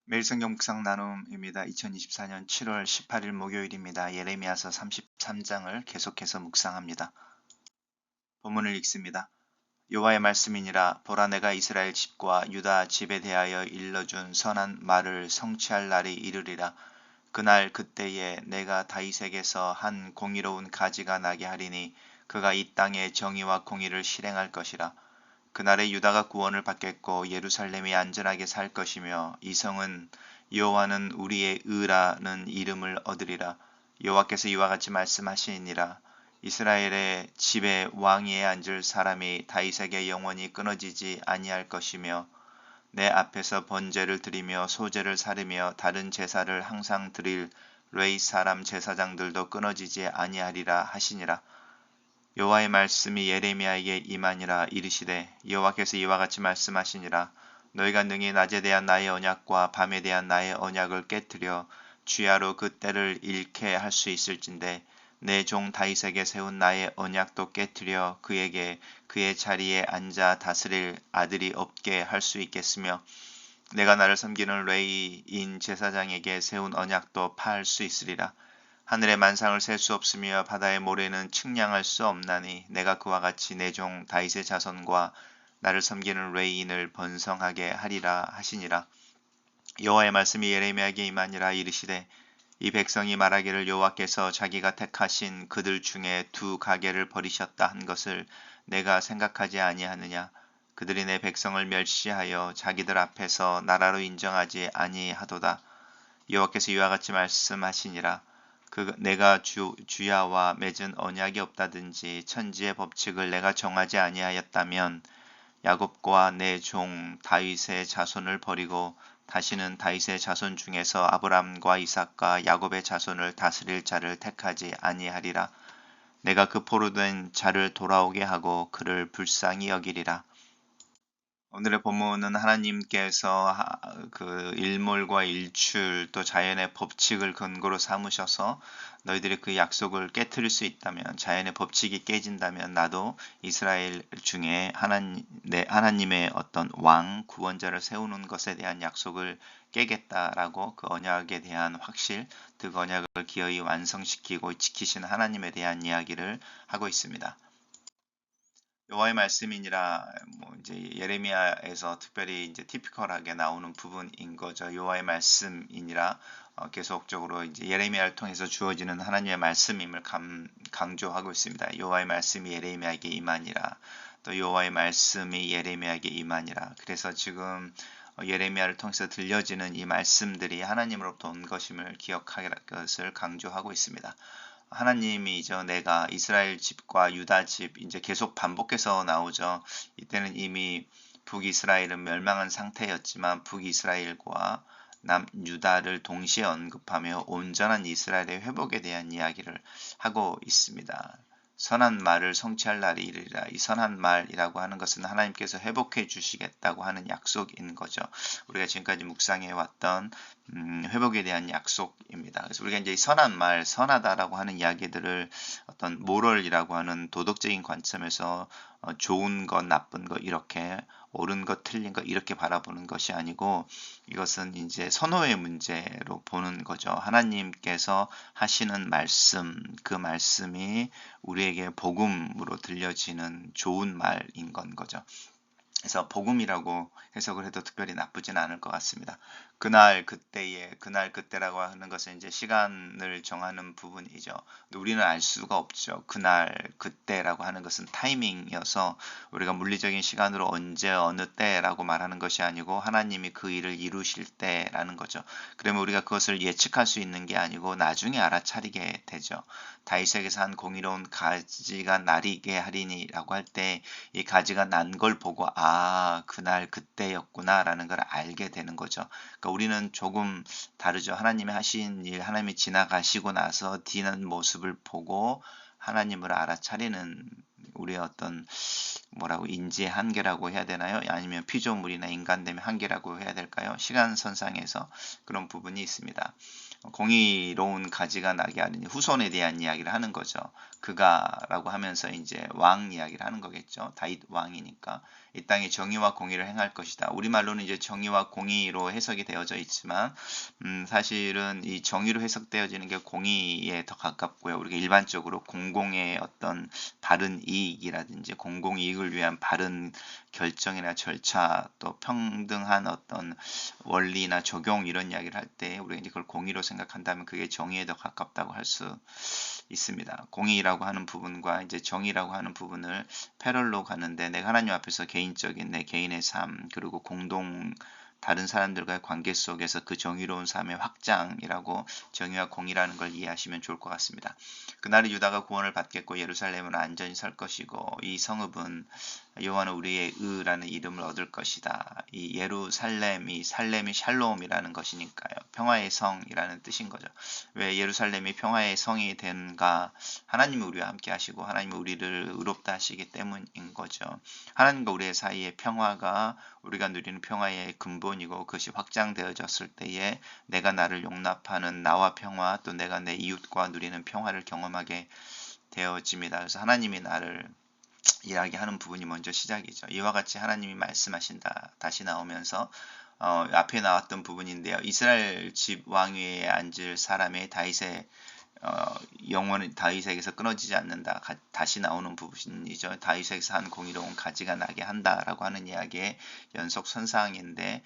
매일 성경 묵상 나눔입니다. 2024년 7월 18일 목요일입니다. 예레미야서 33장을 계속해서 묵상합니다. 본문을 읽습니다. 여호와의 말씀이니라. 보라, 내가 이스라엘 집과 유다 집에 대하여 일러준 선한 말을 성취할 날이 이르리라. 그날 그때에 내가 다윗에게서 한 공의로운 가지가 나게 하리니 그가 이 땅에 정의와 공의를 실행할 것이라. 그날에 유다가 구원을 받겠고 예루살렘이 안전하게 살 것이며 이 성은 여호와는 우리의 의라는 이름을 얻으리라. 여호와께서 이와 같이 말씀하시니라. 이스라엘의 집에 왕위에 앉을 사람이 다윗에게 영원히 끊어지지 아니할 것이며 내 앞에서 번제를 드리며 소제를 사르며 다른 제사를 항상 드릴 레위 사람 제사장들도 끊어지지 아니하리라 하시니라. 여호와의 말씀이 예레미야에게 임하니라. 이르시되 여호와께서 이와 같이 말씀하시니라. 너희가 능히 낮에 대한 나의 언약과 밤에 대한 나의 언약을 깨뜨려 주야로 그 때를 잃게 할 수 있을진데 내 종 다윗에게 세운 나의 언약도 깨뜨려 그에게 그의 자리에 앉아 다스릴 아들이 없게 할 수 있겠으며 내가 나를 섬기는 레위인 제사장에게 세운 언약도 파할 수 있으리라. 하늘의 만상을 셀 수 없으며 바다의 모래는 측량할 수 없나니 내가 그와 같이 내 종 다윗의 자손과 나를 섬기는 레위인을 번성하게 하리라 하시니라. 여호와의 말씀이 예레미야에게 임하니라. 이르시되 이 백성이 말하기를 여호와께서 자기가 택하신 그들 중에 두 가게를 버리셨다 한 것을 내가 생각하지 아니하느냐. 그들이 내 백성을 멸시하여 자기들 앞에서 나라로 인정하지 아니하도다. 여호와께서 이와 같이 말씀하시니라. 내가 주야와 맺은 언약이 없다든지 천지의 법칙을 내가 정하지 아니하였다면 야곱과 내 종 다윗의 자손을 버리고 다시는 다윗의 자손 중에서 아브람과 이삭과 야곱의 자손을 다스릴 자를 택하지 아니하리라. 내가 그 포로된 자를 돌아오게 하고 그를 불쌍히 여기리라. 오늘의 본문은 하나님께서 그 일몰과 일출 또 자연의 법칙을 근거로 삼으셔서 너희들이 그 약속을 깨뜨릴 수 있다면, 자연의 법칙이 깨진다면 나도 이스라엘 중에 하나님의 어떤 왕 구원자를 세우는 것에 대한 약속을 깨겠다라고 그 언약에 대한 확실, 그 언약을 기어이 완성시키고 지키시는 하나님에 대한 이야기를 하고 있습니다. 여호와의 말씀이니라. 이제 예레미야에서 특별히 이제 티피컬하게 나오는 부분인 거죠. 여호와의 말씀이니라. 계속적으로 이제 예레미야를 통해서 주어지는 하나님의 말씀임을 강조하고 있습니다. 여호와의 말씀이 예레미야에게 임하니라. 또 여호와의 말씀이 예레미야에게 임하니라. 그래서 지금 예레미야를 통해서 들려지는 이 말씀들이 하나님으로부터 온 것임을 기억할 것을 강조하고 있습니다. 하나님이죠. 내가 이스라엘 집과 유다 집, 이제 계속 반복해서 나오죠. 이때는 이미 북이스라엘은 멸망한 상태였지만 북이스라엘과 남유다를 동시에 언급하며 온전한 이스라엘의 회복에 대한 이야기를 하고 있습니다. 선한 말을 성취할 날이 이르리라. 이 선한 말이라고 하는 것은 하나님께서 회복해 주시겠다고 하는 약속인 거죠. 우리가 지금까지 묵상해 왔던 회복에 대한 약속입니다. 그래서 우리가 이제 선한 말, 선하다라고 하는 이야기들을 어떤 모럴이라고 하는 도덕적인 관점에서 좋은 것, 나쁜 것 이렇게 옳은 것, 틀린 것 이렇게 바라보는 것이 아니고 이것은 이제 선호의 문제로 보는 거죠. 하나님께서 하시는 말씀, 그 말씀이 우리에게 복음으로 들려지는 좋은 말인 건 거죠. 그래서 복음이라고 해석을 해도 특별히 나쁘진 않을 것 같습니다. 그날 그때라고 하는 것은 이제 시간을 정하는 부분이죠. 근데 우리는 알 수가 없죠. 그날 그때라고 하는 것은 타이밍이어서 우리가 물리적인 시간으로 언제 어느 때라고 말하는 것이 아니고 하나님이 그 일을 이루실 때라는 거죠. 그러면 우리가 그것을 예측할 수 있는 게 아니고 나중에 알아차리게 되죠. 다윗에게서 한 공의로운 가지가 나리게 하리니라고 할 때 이 가지가 난 걸 보고 그날 그때였구나라는 걸 알게 되는 거죠. 그러니까 우리는 조금 다르죠. 하나님이 하신 일, 하나님이 지나가시고 나서 뒤는 모습을 보고 하나님을 알아차리는 우리의 어떤 인지의 한계라고 해야 되나요? 아니면 피조물이나 인간됨의 한계라고 해야 될까요? 시간선상에서 그런 부분이 있습니다. 공의로운 가지가 나게 하는 후손에 대한 이야기를 하는 거죠. 그가라고 하면서 이제 왕 이야기를 하는 거겠죠. 다윗 왕이니까 이 땅에 정의와 공의를 행할 것이다. 우리말로는 이제 정의와 공의로 해석이 되어져 있지만 사실은 이 정의로 해석되어지는 게 공의에 더 가깝고요. 우리가 일반적으로 공공의 어떤 바른 이익이라든지 공공 이익을 위한 바른 결정이나 절차 또 평등한 어떤 원리나 적용 이런 이야기를 할 때 우리가 이제 그걸 공의로 생각한다면 그게 정의에 더 가깝다고 할 수 있습니다. 공의라고 하는 부분과 이제 정의라고 하는 부분을 패럴로 가는데 내가 하나님 앞에서 개인적인 내 개인의 삶 그리고 공동 다른 사람들과의 관계 속에서 그 정의로운 삶의 확장이라고 정의와 공의라는 걸 이해하시면 좋을 것 같습니다. 그날에 유다가 구원을 받겠고 예루살렘은 안전히 설 것이고 이 성읍은 여호와는 우리의 의라는 이름을 얻을 것이다. 이 예루살렘이 살렘이 샬롬이라는 것이니까요. 평화의 성이라는 뜻인 거죠. 왜 예루살렘이 평화의 성이 된가? 하나님이 우리와 함께 하시고 하나님이 우리를 의롭다 하시기 때문인 거죠. 하나님과 우리의 사이의 평화가 우리가 누리는 평화의 근본이고 그것이 확장되어졌을 때에 내가 나를 용납하는 나와 평화 또 내가 내 이웃과 누리는 평화를 경험하게 되어집니다. 그래서 하나님이 나를 이야기하는 부분이 먼저 시작이죠. 이와 같이 하나님이 말씀하신다. 다시 나오면서 앞에 나왔던 부분인데요. 이스라엘 집 왕위에 앉을 사람의 다윗의 영원히 다윗에게서 끊어지지 않는다. 다시 나오는 부분이죠. 다윗에게서 한 공의로운 가지가 나게 한다라고 하는 이야기의 연속 선상인데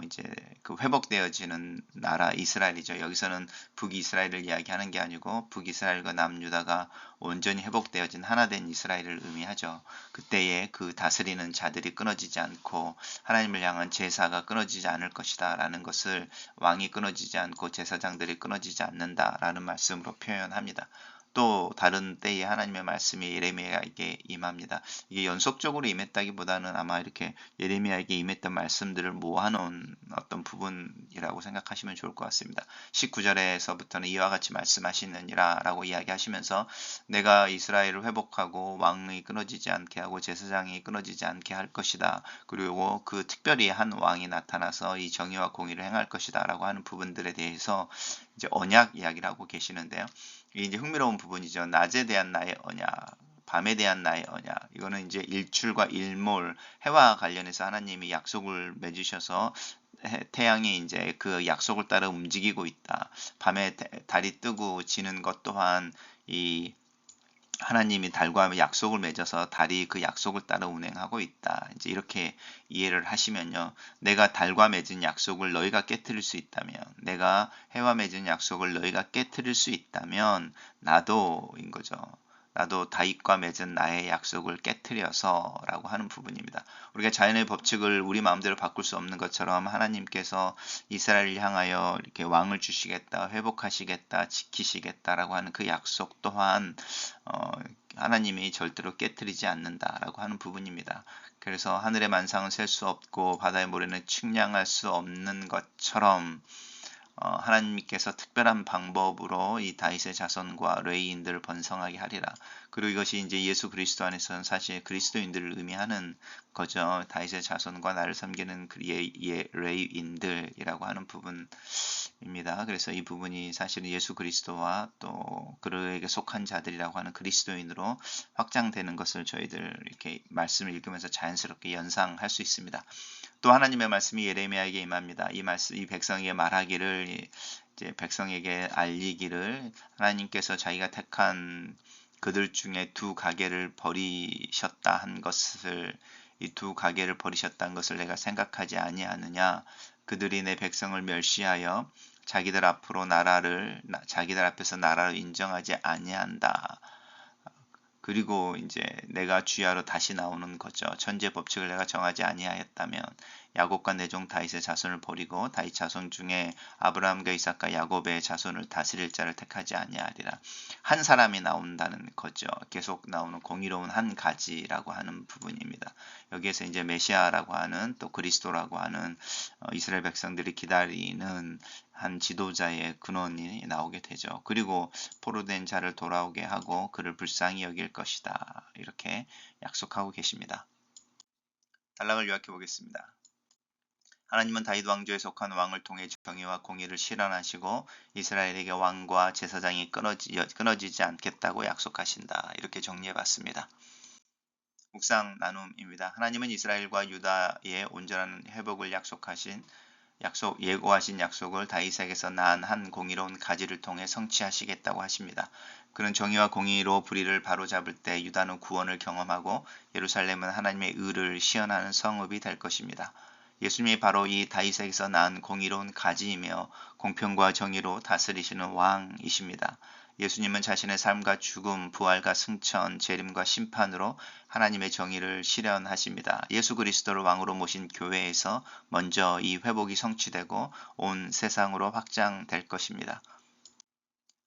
이제 그 회복되어지는 나라 이스라엘이죠. 여기서는 북이스라엘을 이야기하는 게 아니고 북이스라엘과 남유다가 온전히 회복되어진 하나된 이스라엘을 의미하죠. 그때에 그 다스리는 자들이 끊어지지 않고 하나님을 향한 제사가 끊어지지 않을 것이다 라는 것을 왕이 끊어지지 않고 제사장들이 끊어지지 않는다라는 말씀으로 표현합니다. 또 다른 때에 하나님의 말씀이 예레미야에게 임합니다. 이게 연속적으로 임했다기보다는 아마 이렇게 예레미야에게 임했던 말씀들을 모아놓은 어떤 부분이라고 생각하시면 좋을 것 같습니다. 19절에서부터는 이와 같이 말씀하시느니라 라고 이야기하시면서 내가 이스라엘을 회복하고 왕이 끊어지지 않게 하고 제사장이 끊어지지 않게 할 것이다. 그리고 그 특별히 한 왕이 나타나서 이 정의와 공의를 행할 것이다 라고 하는 부분들에 대해서 이제 언약 이야기를 하고 계시는데요. 이게 이제 흥미로운 부분이죠. 낮에 대한 나의 언약, 밤에 대한 나의 언약. 이거는 이제 일출과 일몰, 해와 관련해서 하나님이 약속을 맺으셔서 태양이 이제 그 약속을 따라 움직이고 있다. 밤에 달이 뜨고 지는 것 또한 이 하나님이 달과 약속을 맺어서 달이 그 약속을 따라 운행하고 있다. 이제 이렇게 이해를 하시면요. 내가 달과 맺은 약속을 너희가 깨뜨릴 수 있다면, 내가 해와 맺은 약속을 너희가 깨뜨릴 수 있다면 나도인 거죠. 나도 다윗과 맺은 나의 약속을 깨뜨려서라고 하는 부분입니다. 우리가 자연의 법칙을 우리 마음대로 바꿀 수 없는 것처럼 하나님께서 이스라엘을 향하여 이렇게 왕을 주시겠다, 회복하시겠다, 지키시겠다라고 하는 그 약속 또한 하나님이 절대로 깨뜨리지 않는다라고 하는 부분입니다. 그래서 하늘의 만상은 셀 수 없고 바다의 모래는 측량할 수 없는 것처럼 하나님께서 특별한 방법으로 이 다윗의 자손과 레위인들을 번성하게 하리라. 그리고 이것이 이제 예수 그리스도 안에서는 사실 그리스도인들을 의미하는 거죠. 다윗의 자손과 나를 섬기는 레위인들이라고 하는 부분입니다. 그래서 이 부분이 사실은 예수 그리스도와 또 그에게 속한 자들이라고 하는 그리스도인으로 확장되는 것을 저희들 이렇게 말씀을 읽으면서 자연스럽게 연상할 수 있습니다. 또 하나님의 말씀이 예레미야에게 임합니다. 이 백성에게 말하기를 이제 백성에게 알리기를 하나님께서 자기가 택한 그들 중에 두 가게를 버리셨다 한 것을 이 두 가게를 버리셨다는 것을 내가 생각하지 아니하느냐. 그들이 내 백성을 멸시하여 자기들 앞에서 나라를 인정하지 아니한다. 그리고 이제 내가 주야로 다시 나오는 거죠. 천재 법칙을 내가 정하지 아니하였다면 야곱과 내 종 다윗의 자손을 버리고 다윗 자손 중에 아브라함과 이삭과 야곱의 자손을 다스릴 자를 택하지 아니하리라. 한 사람이 나온다는 거죠. 계속 나오는 공의로운 한 가지라고 하는 부분입니다. 여기에서 이제 메시아라고 하는 또 그리스도라고 하는 이스라엘 백성들이 기다리는 한 지도자의 근원이 나오게 되죠. 그리고 포로된 자를 돌아오게 하고 그를 불쌍히 여길 것이다. 이렇게 약속하고 계십니다. 단락을 요약해 보겠습니다. 하나님은 다윗 왕조에 속한 왕을 통해 정의와 공의를 실현하시고 이스라엘에게 왕과 제사장이 끊어지지 않겠다고 약속하신다. 이렇게 정리해봤습니다. 묵상 나눔입니다. 하나님은 이스라엘과 유다의 온전한 회복을 예고하신 약속을 다윗에게서 난 한 공의로운 가지를 통해 성취하시겠다고 하십니다. 그는 정의와 공의로 불의를 바로잡을 때 유다는 구원을 경험하고 예루살렘은 하나님의 의를 시현하는 성읍이 될 것입니다. 예수님이 바로 이 다윗에게서 난 공의로운 가지이며 공평과 정의로 다스리시는 왕이십니다. 예수님은 자신의 삶과 죽음, 부활과 승천, 재림과 심판으로 하나님의 정의를 실현하십니다. 예수 그리스도를 왕으로 모신 교회에서 먼저 이 회복이 성취되고 온 세상으로 확장될 것입니다.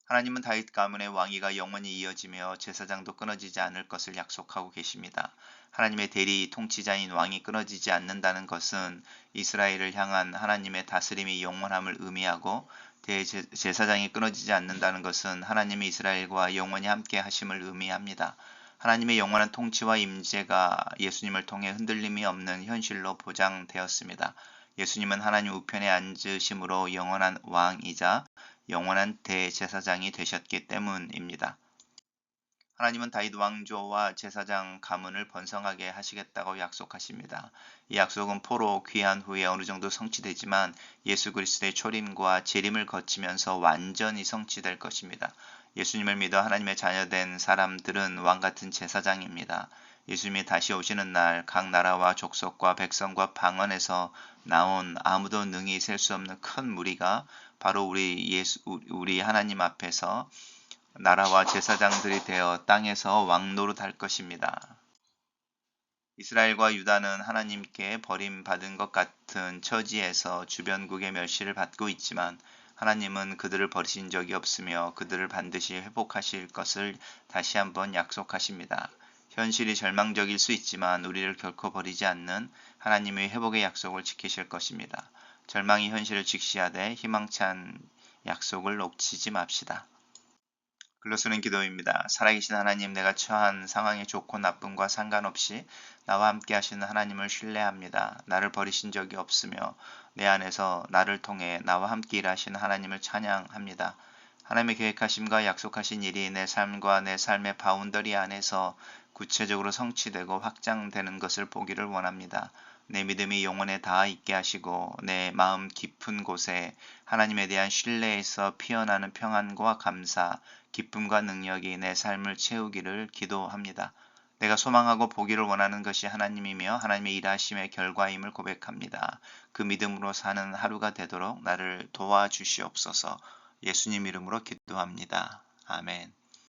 하나님은 다윗 가문의 왕위가 영원히 이어지며 제사장도 끊어지지 않을 것을 약속하고 계십니다. 하나님의 대리 통치자인 왕이 끊어지지 않는다는 것은 이스라엘을 향한 하나님의 다스림이 영원함을 의미하고 대제사장이 끊어지지 않는다는 것은 하나님이 이스라엘과 영원히 함께 하심을 의미합니다. 하나님의 영원한 통치와 임재가 예수님을 통해 흔들림이 없는 현실로 보장되었습니다. 예수님은 하나님 우편에 앉으심으로 영원한 왕이자 영원한 대제사장이 되셨기 때문입니다. 하나님은 다윗 왕조와 제사장 가문을 번성하게 하시겠다고 약속하십니다. 이 약속은 포로 귀환 후에 어느 정도 성취되지만 예수 그리스도의 초림과 재림을 거치면서 완전히 성취될 것입니다. 예수님을 믿어 하나님의 자녀된 사람들은 왕같은 제사장입니다. 예수님이 다시 오시는 날 각 나라와 족속과 백성과 방언에서 나온 아무도 능히 셀 수 없는 큰 무리가 바로 우리 하나님 앞에서 나라와 제사장들이 되어 땅에서 왕노릇할 것입니다. 이스라엘과 유다는 하나님께 버림받은 것 같은 처지에서 주변국의 멸시를 받고 있지만 하나님은 그들을 버리신 적이 없으며 그들을 반드시 회복하실 것을 다시 한번 약속하십니다. 현실이 절망적일 수 있지만 우리를 결코 버리지 않는 하나님의 회복의 약속을 지키실 것입니다. 절망이 현실을 직시하되 희망찬 약속을 놓치지 맙시다. 글로 쓰는 기도입니다. 살아계신 하나님, 내가 처한 상황의 좋고 나쁨과 상관없이 나와 함께 하시는 하나님을 신뢰합니다. 나를 버리신 적이 없으며 내 안에서 나를 통해 나와 함께 일하시는 하나님을 찬양합니다. 하나님의 계획하심과 약속하신 일이 내 삶과 내 삶의 바운더리 안에서 구체적으로 성취되고 확장되는 것을 보기를 원합니다. 내 믿음이 영혼에 닿아 있게 하시고 내 마음 깊은 곳에 하나님에 대한 신뢰에서 피어나는 평안과 감사, 기쁨과 능력이 내 삶을 채우기를 기도합니다. 내가 소망하고 보기를 원하는 것이 하나님이며 하나님의 일하심의 결과임을 고백합니다. 그 믿음으로 사는 하루가 되도록 나를 도와주시옵소서. 예수님 이름으로 기도합니다. 아멘.